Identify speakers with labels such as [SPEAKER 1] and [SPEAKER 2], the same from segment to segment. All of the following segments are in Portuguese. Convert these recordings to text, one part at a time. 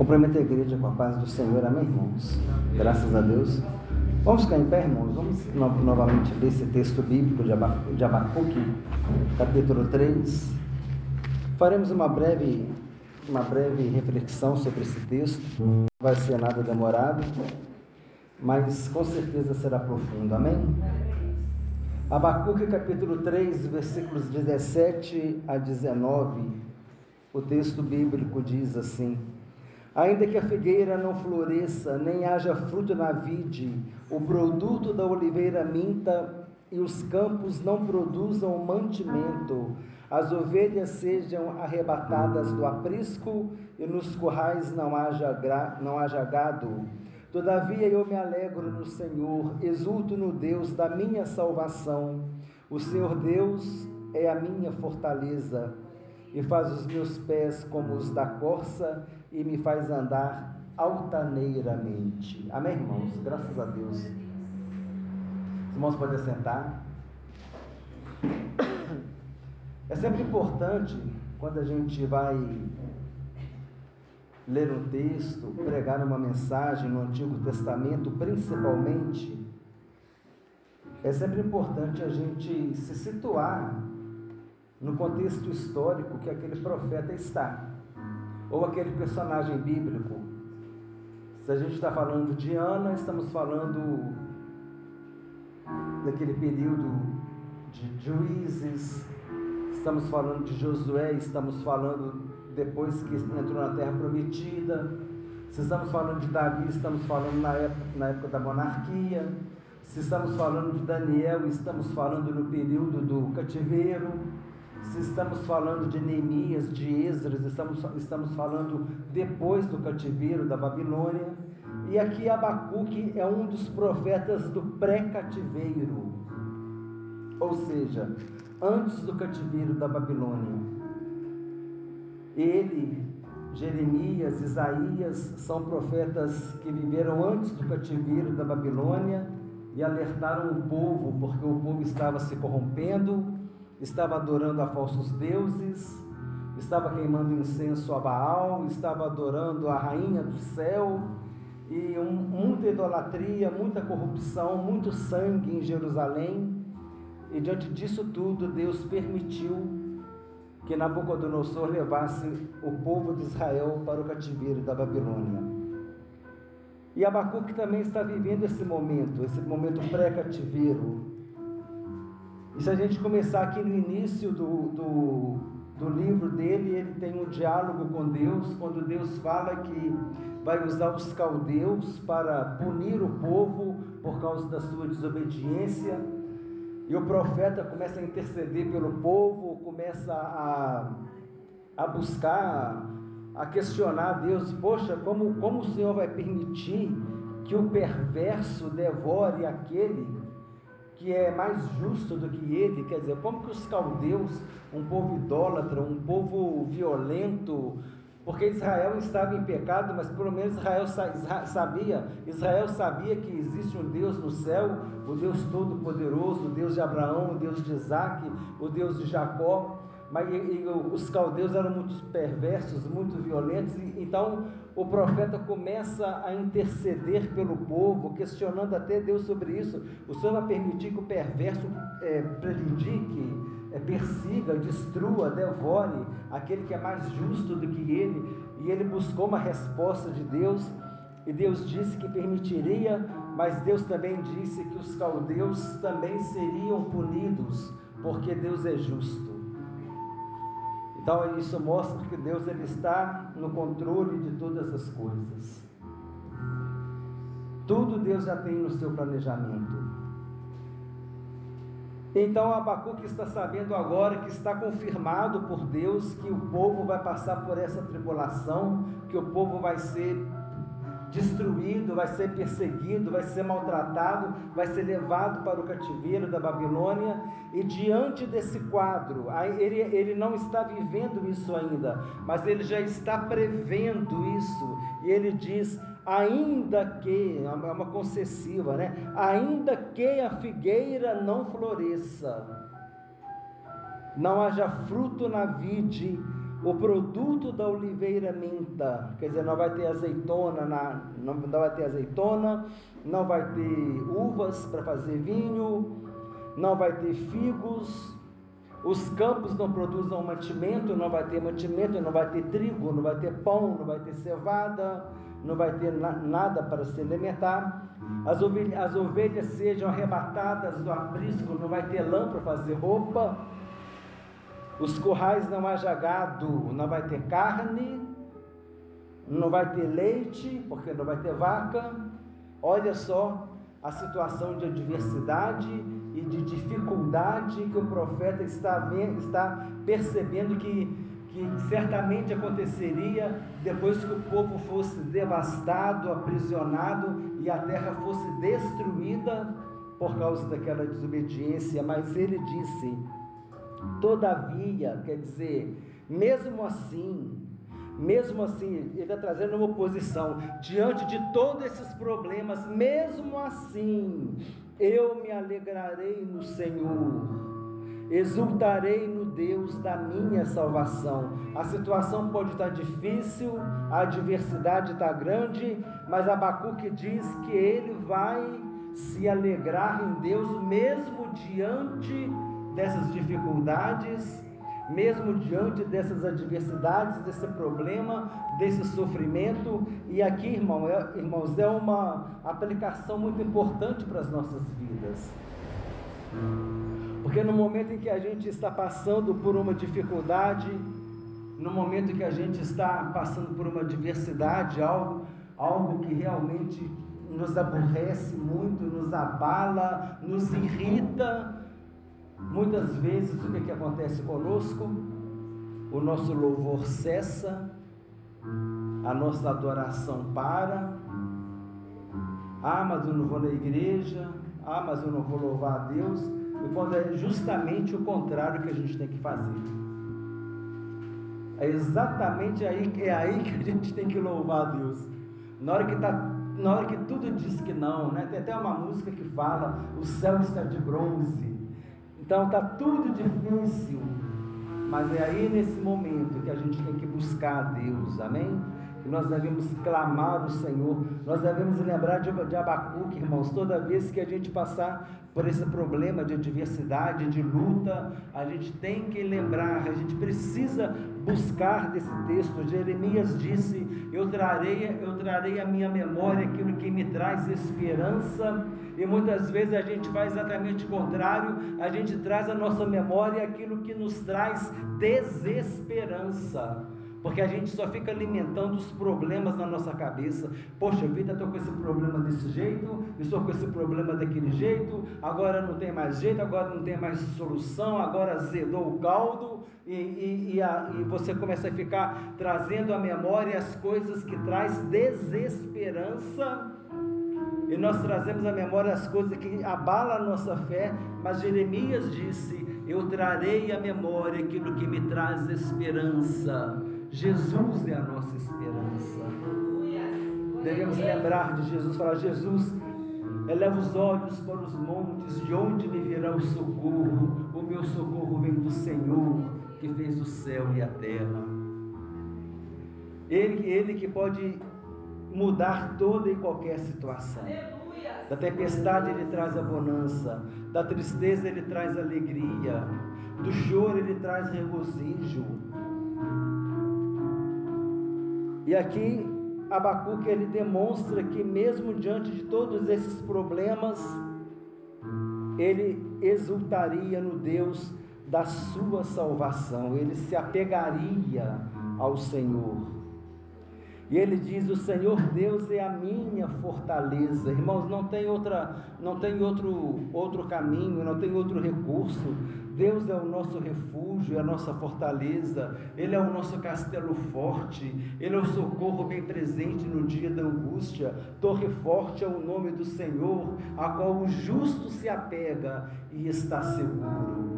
[SPEAKER 1] Cumprimento a igreja com a paz do Senhor, amém, irmãos? Graças a Deus. Vamos ficar em pé, irmãos? Vamos novamente ler esse texto bíblico de Abacuque, capítulo 3. Faremos uma breve reflexão sobre esse texto. Não vai ser nada demorado, mas com certeza será profundo, amém? Abacuque, capítulo 3, versículos 17 a 19. O texto bíblico diz assim: ainda que a figueira não floresça, nem haja fruto na vide, o produto da oliveira minta, e os campos não produzam mantimento, as ovelhas sejam arrebatadas do aprisco, e nos currais não haja gado. Todavia eu me alegro no Senhor, exulto no Deus da minha salvação. O Senhor Deus é a minha fortaleza, e faz os meus pés como os da corça, e me faz andar altaneiramente. Amém, irmãos? Graças a Deus. Os irmãos podem sentar. É sempre importante, quando a gente vai ler um texto, pregar uma mensagem no Antigo Testamento, principalmente, é sempre importante a gente se situar no contexto histórico que aquele profeta está, ou aquele personagem bíblico. Se a gente está falando de Ana, estamos falando daquele período de Juízes, estamos falando de Josué, estamos falando depois que entrou na Terra Prometida. Se estamos falando de Davi, estamos falando na época da monarquia. Se estamos falando de Daniel, estamos falando no período do cativeiro. Se estamos falando de Neemias, de Esdras, estamos falando depois do cativeiro da Babilônia. E aqui Abacuque é um dos profetas do pré-cativeiro, ou seja, antes do cativeiro da Babilônia. Ele, Jeremias, Isaías são profetas que viveram antes do cativeiro da Babilônia e alertaram o povo, porque o povo estava se corrompendo, estava adorando a falsos deuses, estava queimando incenso a Baal, estava adorando a rainha do céu, e muita idolatria, muita corrupção, muito sangue em Jerusalém. E diante disso tudo, Deus permitiu que Nabucodonosor levasse o povo de Israel para o cativeiro da Babilônia. E Abacuque também está vivendo esse momento pré-cativeiro. E se a gente começar aqui no início do livro dele, ele tem um diálogo com Deus, quando Deus fala que vai usar os caldeus para punir o povo por causa da sua desobediência. E o profeta começa a interceder pelo povo, começa a buscar, a questionar a Deus: poxa, como o Senhor vai permitir que o perverso devore aquele que é mais justo do que ele? Quer dizer, como que os caldeus, um povo idólatra, um povo violento, porque Israel estava em pecado, mas pelo menos Israel sabia que existe um Deus no céu, o Deus Todo-Poderoso, o Deus de Abraão, o Deus de Isaac, o Deus de Jacó. Mas os caldeus eram muito perversos, muito violentos. Então o profeta começa a interceder pelo povo, questionando até Deus sobre isso. O Senhor vai permitir que o perverso prejudique, persiga, destrua, devore aquele que é mais justo do que ele? E ele buscou uma resposta de Deus, e Deus disse que permitiria, mas Deus também disse que os caldeus também seriam punidos, porque Deus é justo. Então isso mostra que Deus ele está no controle de todas as coisas. Tudo Deus já tem no seu planejamento. Então Abacuque está sabendo agora que está confirmado por Deus que o povo vai passar por essa tribulação, que o povo vai ser destruído, vai ser perseguido, vai ser maltratado, vai ser levado para o cativeiro da Babilônia. E diante desse quadro, ele não está vivendo isso ainda, mas ele já está prevendo isso, e ele diz: ainda que, é uma concessiva, né? Ainda que a figueira não floresça, não haja fruto na vide, o produto da oliveira minta, quer dizer, não vai ter azeitona, não vai ter azeitona, não vai ter uvas para fazer vinho, não vai ter figos, os campos não produzem mantimento, não vai ter mantimento, não vai ter trigo, não vai ter pão, não vai ter cevada, não vai ter nada para se alimentar. As ovelhas sejam arrebatadas do aprisco, não vai ter lã para fazer roupa. Os currais não haja gado, não vai ter carne, não vai ter leite, porque não vai ter vaca. Olha só a situação de adversidade e de dificuldade que o profeta está percebendo que certamente aconteceria depois que o povo fosse devastado, aprisionado e a terra fosse destruída por causa daquela desobediência. Mas ele disse: todavia, quer dizer, mesmo assim, ele está trazendo uma oposição, diante de todos esses problemas, mesmo assim, eu me alegrarei no Senhor, exultarei no Deus da minha salvação. A situação pode estar difícil, a adversidade está grande, mas Abacuque diz que ele vai se alegrar em Deus, mesmo diante dessas dificuldades, mesmo diante dessas adversidades, desse problema, desse sofrimento. E aqui, irmãos, é uma aplicação muito importante para as nossas vidas, porque no momento em que a gente está passando por uma dificuldade, no momento em que a gente está passando por uma adversidade, algo que realmente nos aborrece muito, nos abala, nos irrita, muitas vezes o que acontece conosco? O nosso louvor cessa, a nossa adoração para. Mas eu não vou na igreja, mas eu não vou louvar a Deus. E quando é justamente o contrário que a gente tem que fazer. É exatamente aí que a gente tem que louvar a Deus. Na hora que tudo diz que não, né? Tem até uma música que fala: o céu está de bronze. Então está tudo difícil, mas é aí nesse momento que a gente tem que buscar a Deus, amém? Que nós devemos clamar o Senhor, nós devemos lembrar de Abacuque, irmãos. Toda vez que a gente passar por esse problema de adversidade, de luta, a gente tem que lembrar, a gente precisa buscar desse texto. Jeremias disse: eu trarei à minha memória aquilo que me traz esperança. E muitas vezes a gente faz exatamente o contrário, a gente traz à nossa memória aquilo que nos traz desesperança, porque a gente só fica alimentando os problemas na nossa cabeça. Poxa vida, estou com esse problema desse jeito, estou com esse problema daquele jeito, agora não tem mais jeito, agora não tem mais solução, agora azedou o caldo, e você começa a ficar trazendo à memória as coisas que traz desesperança, e nós trazemos à memória as coisas que abalam a nossa fé. Mas Jeremias disse: eu trarei à memória aquilo que me traz esperança. Jesus é a nossa esperança. Devemos lembrar de Jesus, falar: Jesus, eleva os olhos para os montes, de onde me virá o socorro? O meu socorro vem do Senhor, que fez o céu e a terra. Ele que pode mudar toda e qualquer situação. Da tempestade ele traz a bonança, da tristeza ele traz alegria, do choro ele traz regozijo. E aqui Abacuque ele demonstra que mesmo diante de todos esses problemas, ele exultaria no Deus da sua salvação, ele se apegaria ao Senhor. E ele diz: o Senhor Deus é a minha fortaleza. Irmãos, não tem outro caminho, não tem outro recurso. Deus é o nosso refúgio, é a nossa fortaleza, Ele é o nosso castelo forte, Ele é o socorro bem presente no dia da angústia. Torre forte é o nome do Senhor, a qual o justo se apega e está seguro.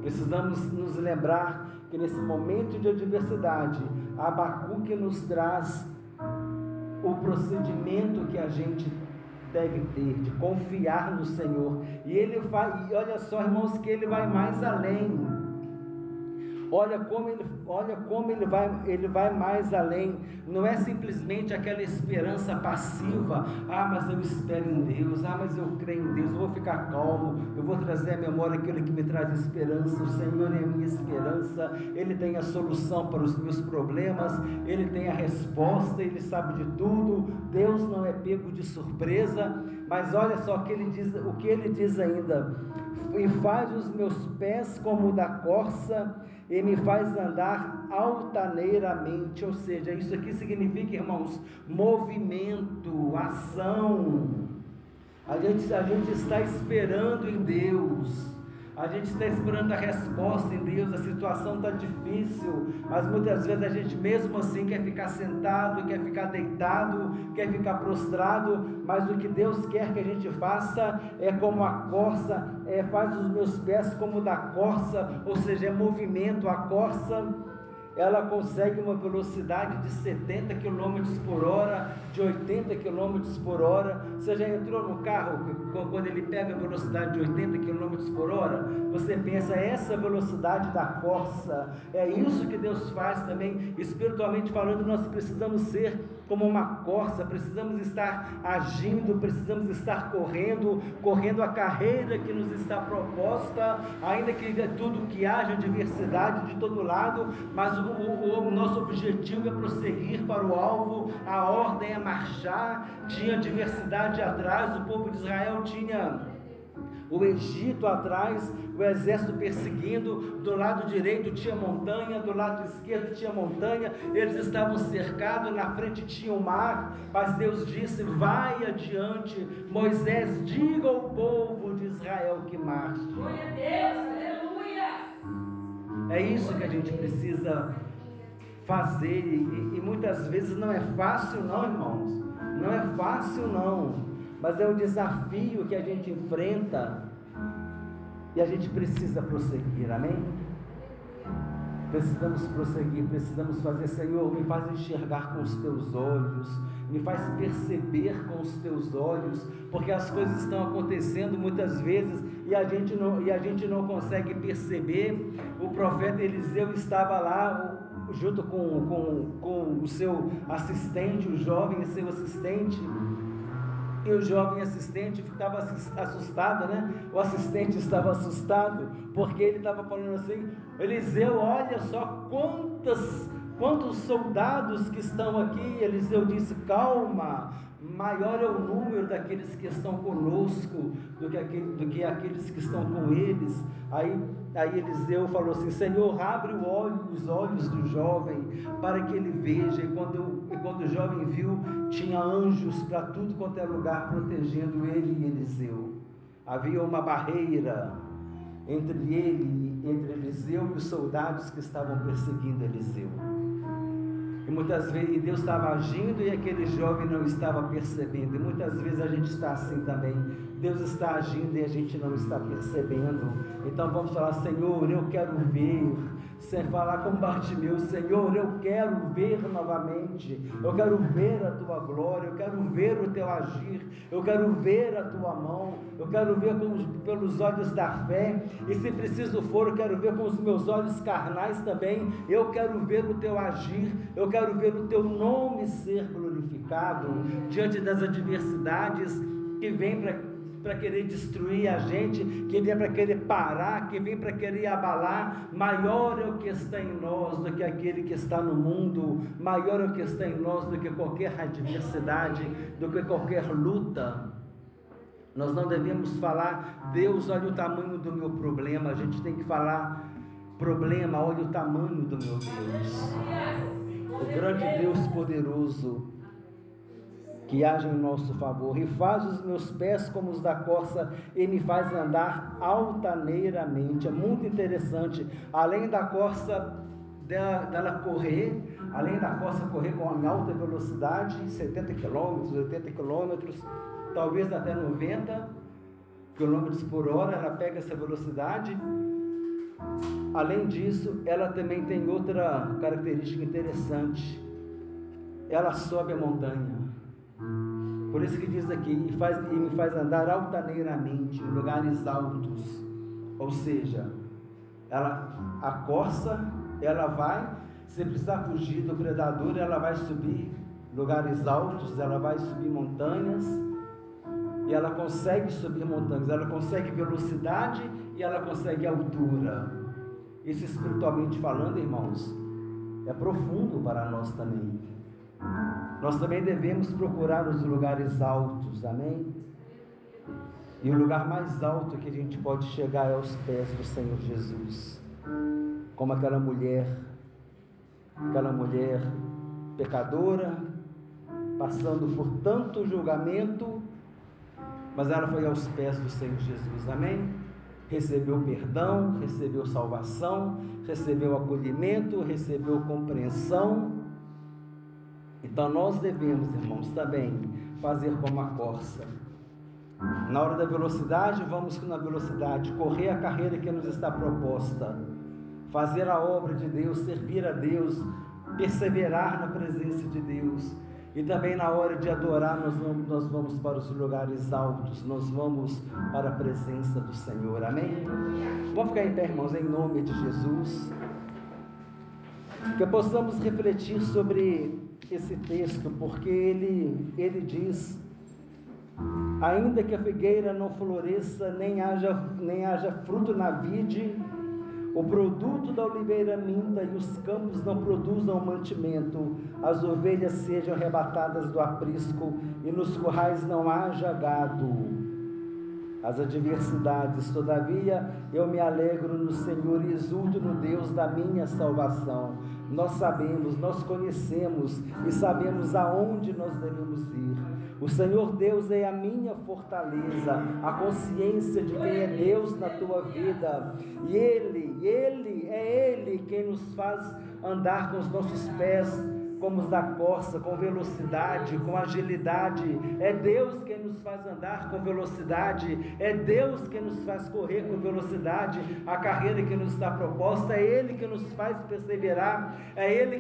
[SPEAKER 1] Precisamos nos lembrar que nesse momento de adversidade, Abacuque nos traz o procedimento que a gente deve ter, de confiar no Senhor. E ele vai, e olha só, irmãos, que ele vai mais além. Olha como ele vai mais além. Não é simplesmente aquela esperança passiva. Ah, mas eu espero em Deus. Ah, mas eu creio em Deus. Eu vou ficar calmo. Eu vou trazer à memória aquilo que me traz esperança. O Senhor é a minha esperança. Ele tem a solução para os meus problemas. Ele tem a resposta. Ele sabe de tudo. Deus não é pego de surpresa. Mas olha só o que ele diz ainda: e faz os meus pés como o da corça, e me faz andar altaneiramente. Ou seja, isso aqui significa, irmãos, movimento, ação. A gente está esperando em Deus. A gente está esperando a resposta em Deus. A situação está difícil, mas muitas vezes a gente mesmo assim quer ficar sentado, quer ficar deitado, quer ficar prostrado. Mas o que Deus quer que a gente faça é como a corça, faz os meus pés como o da corça, ou seja, é movimento. A corça, ela consegue uma velocidade de 70 km por hora, de 80 km por hora. Você já entrou no carro, quando ele pega a velocidade de 80 km por hora, você pensa, essa velocidade da corça, é isso que Deus faz também, espiritualmente falando. Nós precisamos ser como uma corça, precisamos estar agindo, precisamos estar correndo a carreira que nos está proposta, ainda que tudo que haja diversidade de todo lado, mas o nosso objetivo é prosseguir para o alvo. A ordem é marchar. Tinha diversidade atrás, o povo de Israel tinha o Egito atrás, o exército perseguindo. Do lado direito tinha montanha, do lado esquerdo tinha montanha. Eles estavam cercados, na frente tinha o mar. Mas Deus disse: vai adiante, Moisés, diga ao povo de Israel que marche.
[SPEAKER 2] Glória a Deus, aleluia.
[SPEAKER 1] É isso que a gente precisa fazer, e muitas vezes não é fácil não, irmãos, não é fácil não, mas é um desafio que a gente enfrenta, e a gente precisa prosseguir, amém? Precisamos prosseguir, precisamos fazer. Senhor, me faz enxergar com os teus olhos, me faz perceber com os teus olhos, porque as coisas estão acontecendo muitas vezes e a gente não consegue perceber. O profeta Eliseu estava lá junto com o seu assistente, o jovem seu assistente, e o jovem assistente estava assustado, né? O assistente estava assustado, porque ele estava falando assim: Eliseu, olha só quantos soldados que estão aqui. Eliseu disse: calma, maior é o número daqueles que estão conosco do que aqueles que estão com eles. Aí Eliseu falou assim: Senhor, abre os olhos do jovem para que ele veja. E quando o jovem viu, tinha anjos para tudo quanto é lugar protegendo ele e Eliseu. Havia uma barreira entre Eliseu e os soldados que estavam perseguindo Eliseu. E muitas vezes Deus estava agindo e aquele jovem não estava percebendo. E muitas vezes a gente está assim também. Deus está agindo e a gente não está percebendo. Então vamos falar: Senhor, eu quero ver. Sem falar com Bartimeu: Senhor, eu quero ver novamente. Eu quero ver a tua glória. Eu quero ver o teu agir. Eu quero ver a tua mão. Eu quero ver pelos olhos da fé. E se preciso for, eu quero ver com os meus olhos carnais também. Eu quero ver o teu agir. Eu quero ver o teu nome ser glorificado diante das adversidades que vêm para querer destruir a gente, que vem para querer parar, que vem para querer abalar. Maior é o que está em nós do que aquele que está no mundo. Maior é o que está em nós do que qualquer adversidade, do que qualquer luta. Nós não devemos falar: Deus, olha o tamanho do meu problema. A gente tem que falar: problema, olha o tamanho do meu Deus. O grande Deus poderoso que age em nosso favor. E faz os meus pés como os da corça, e me faz andar altaneiramente. É muito interessante. Além da corça dela correr, além da corça correr com alta velocidade, 70 km, 80 km, talvez até 90 km por hora, ela pega essa velocidade. Além disso, ela também tem outra característica interessante: ela sobe a montanha. Por isso que diz aqui: e me faz andar altaneiramente, em lugares altos. Ou seja, a corça ela vai, se precisar fugir do predador, ela vai subir lugares altos, ela vai subir montanhas, e ela consegue subir montanhas, ela consegue velocidade e ela consegue altura. Isso espiritualmente falando, irmãos, é profundo para nós também. Nós também devemos procurar os lugares altos, amém? E o lugar mais alto que a gente pode chegar é aos pés do Senhor Jesus. Como aquela mulher pecadora, passando por tanto julgamento, mas ela foi aos pés do Senhor Jesus, amém? Recebeu perdão, recebeu salvação, recebeu acolhimento, recebeu compreensão. Então nós devemos, irmãos, também fazer como a corça. Na hora da velocidade, vamos na velocidade, correr a carreira que nos está proposta, fazer a obra de Deus, servir a Deus, perseverar na presença de Deus. E também na hora de adorar, nós vamos para os lugares altos, nós vamos para a presença do Senhor, amém? Vamos ficar em pé, irmãos, em nome de Jesus. Que possamos refletir sobre esse texto, porque ele diz: ainda que a figueira não floresça, nem haja fruto na vide, o produto da oliveira minta e os campos não produzam mantimento, as ovelhas sejam arrebatadas do aprisco e nos currais não haja gado. As adversidades, todavia, eu me alegro no Senhor e exulto no Deus da minha salvação. Nós sabemos, nós conhecemos e sabemos aonde nós devemos ir. O Senhor Deus é a minha fortaleza, a consciência de quem é Deus na tua vida. E Ele quem nos faz andar com os nossos pés como os da corça, com velocidade, com agilidade. É Deus quem nos faz andar com velocidade, é Deus quem nos faz correr com velocidade a carreira que nos está proposta, é Ele que nos faz perseverar, é Ele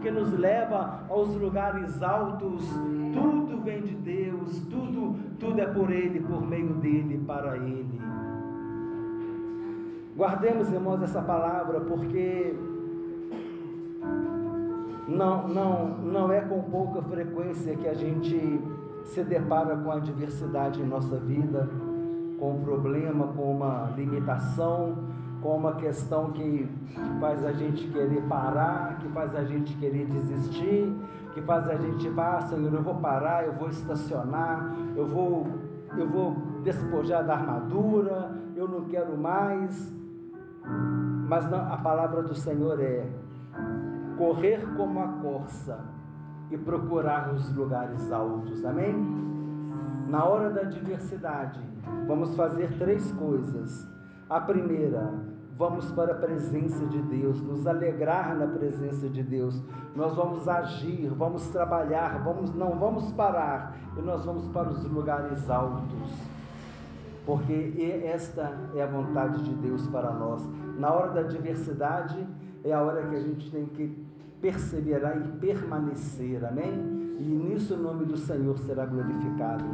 [SPEAKER 1] que nos leva aos lugares altos. Tudo vem de Deus, tudo é por Ele, por meio dEle, para Ele. Guardemos, irmãos, essa palavra, porque não é com pouca frequência que a gente se depara com a adversidade em nossa vida, com um problema, com uma limitação, com uma questão que faz a gente querer parar, que faz a gente querer desistir, que faz a gente falar: Senhor, eu vou parar, eu vou estacionar, eu vou despojar da armadura, eu não quero mais. Mas não, a palavra do Senhor é correr como a corça e procurar os lugares altos, amém? Na hora da adversidade, vamos fazer 3 coisas. A primeira, vamos para a presença de Deus, nos alegrar na presença de Deus. Nós vamos agir, vamos trabalhar, não vamos parar, e nós vamos para os lugares altos, porque esta é a vontade de Deus para nós. Na hora da adversidade, é a hora que a gente tem que perseverar e permanecer, amém? E nisso o nome do Senhor será glorificado.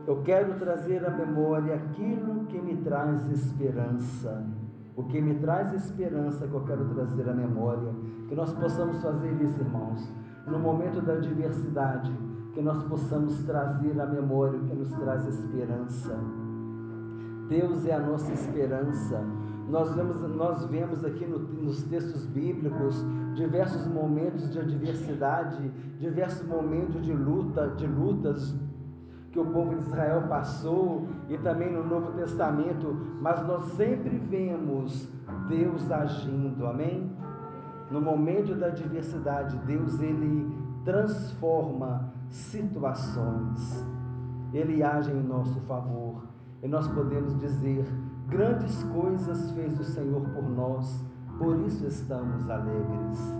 [SPEAKER 1] Eu quero trazer à memória aquilo que me traz esperança. O que me traz esperança que eu quero trazer à memória. Que nós possamos fazer isso, irmãos, no momento da adversidade, que nós possamos trazer à memória o que nos traz esperança. Deus é a nossa esperança. Nós vemos aqui nos textos bíblicos diversos momentos de adversidade, diversos momentos de lutas que o povo de Israel passou, e também no Novo Testamento, mas nós sempre vemos Deus agindo, amém? No momento da adversidade, Deus, Ele transforma situações, Ele age em nosso favor, e nós podemos dizer: grandes coisas fez o Senhor por nós, por isso estamos alegres.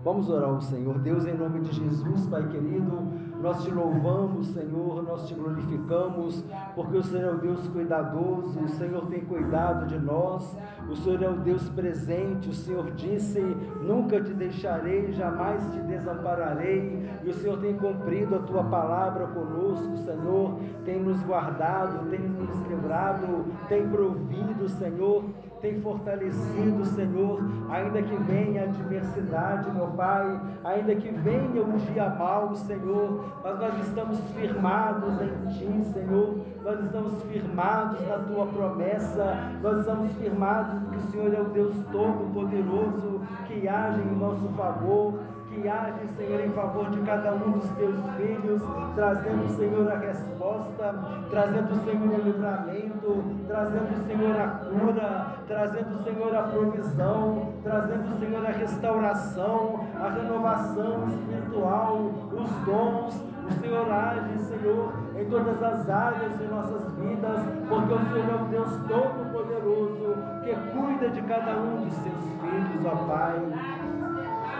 [SPEAKER 1] Vamos orar ao Senhor. Deus, em nome de Jesus, Pai querido, nós te louvamos, Senhor, nós te glorificamos, porque o Senhor é o Deus cuidadoso, o Senhor tem cuidado de nós, o Senhor é o Deus presente. O Senhor disse: nunca te deixarei, jamais te desampararei, e o Senhor tem cumprido a tua palavra conosco. O Senhor tem nos guardado, tem nos livrado, tem provido, Senhor, tem fortalecido, Senhor, ainda que venha a adversidade, meu Pai, ainda que venha um dia mau, Senhor, mas nós estamos firmados em Ti, Senhor, nós estamos firmados na Tua promessa, nós estamos firmados que o Senhor é o Deus Todo-Poderoso, que age em nosso favor, que age, Senhor, em favor de cada um dos Teus filhos, trazendo, Senhor, a resposta, trazendo, Senhor, o livramento, trazendo, Senhor, a cura, trazendo, Senhor, a provisão, trazendo, Senhor, a restauração, a renovação espiritual, os dons. O Senhor age, Senhor, em todas as áreas de nossas vidas, porque o Senhor é um Deus Todo-Poderoso, que cuida de cada um de seus filhos, ó Pai.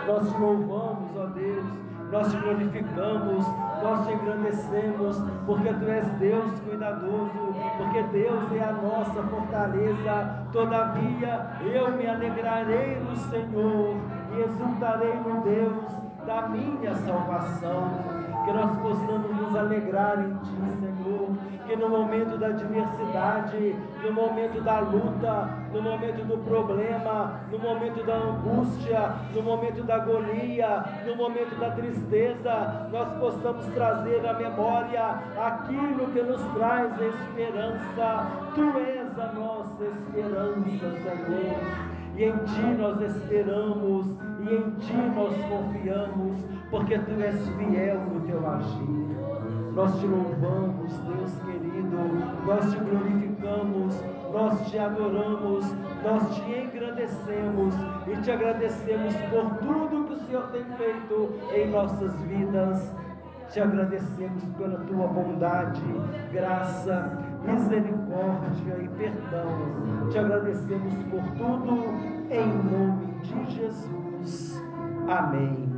[SPEAKER 1] Nós te louvamos, ó Deus, nós te glorificamos, nós te engrandecemos, porque Tu és Deus cuidadoso, porque Deus é a nossa fortaleza. Todavia eu me alegrarei no Senhor e exultarei no Deus da minha salvação. Que nós possamos nos alegrar em Ti, Senhor, que no momento da adversidade, no momento da luta, no momento do problema, no momento da angústia, no momento da agonia, no momento da tristeza, nós possamos trazer à memória aquilo que nos traz esperança. Tu és a nossa esperança, Senhor, e em Ti nós esperamos, e em Ti nós confiamos, porque Tu és fiel no Teu agir. Nós Te louvamos, Deus querido, nós Te glorificamos, nós Te adoramos, nós Te engrandecemos e Te agradecemos por tudo que o Senhor tem feito em nossas vidas. Te agradecemos pela Tua bondade, graça, misericórdia e perdão. Te agradecemos por tudo, em nome de Jesus. Amém.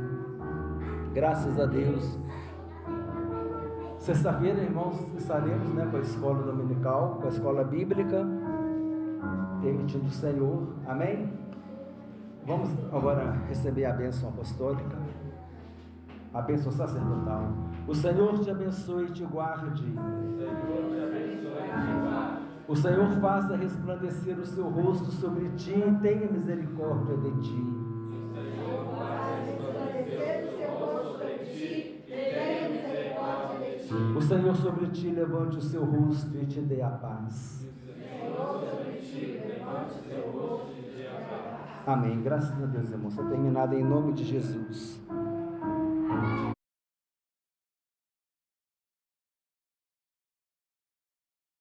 [SPEAKER 1] Graças a Deus. Sexta-feira, irmãos, estaremos, com a escola dominical, com a escola bíblica, permitindo o Senhor. Amém? Vamos agora receber a bênção apostólica, a bênção sacerdotal. O Senhor te abençoe e te guarde. O Senhor faça resplandecer o seu rosto sobre ti e tenha misericórdia de ti. O Senhor sobre ti levante o seu rosto e te dê a paz. Amém. Graças a Deus, irmãos. Está terminado em nome de Jesus.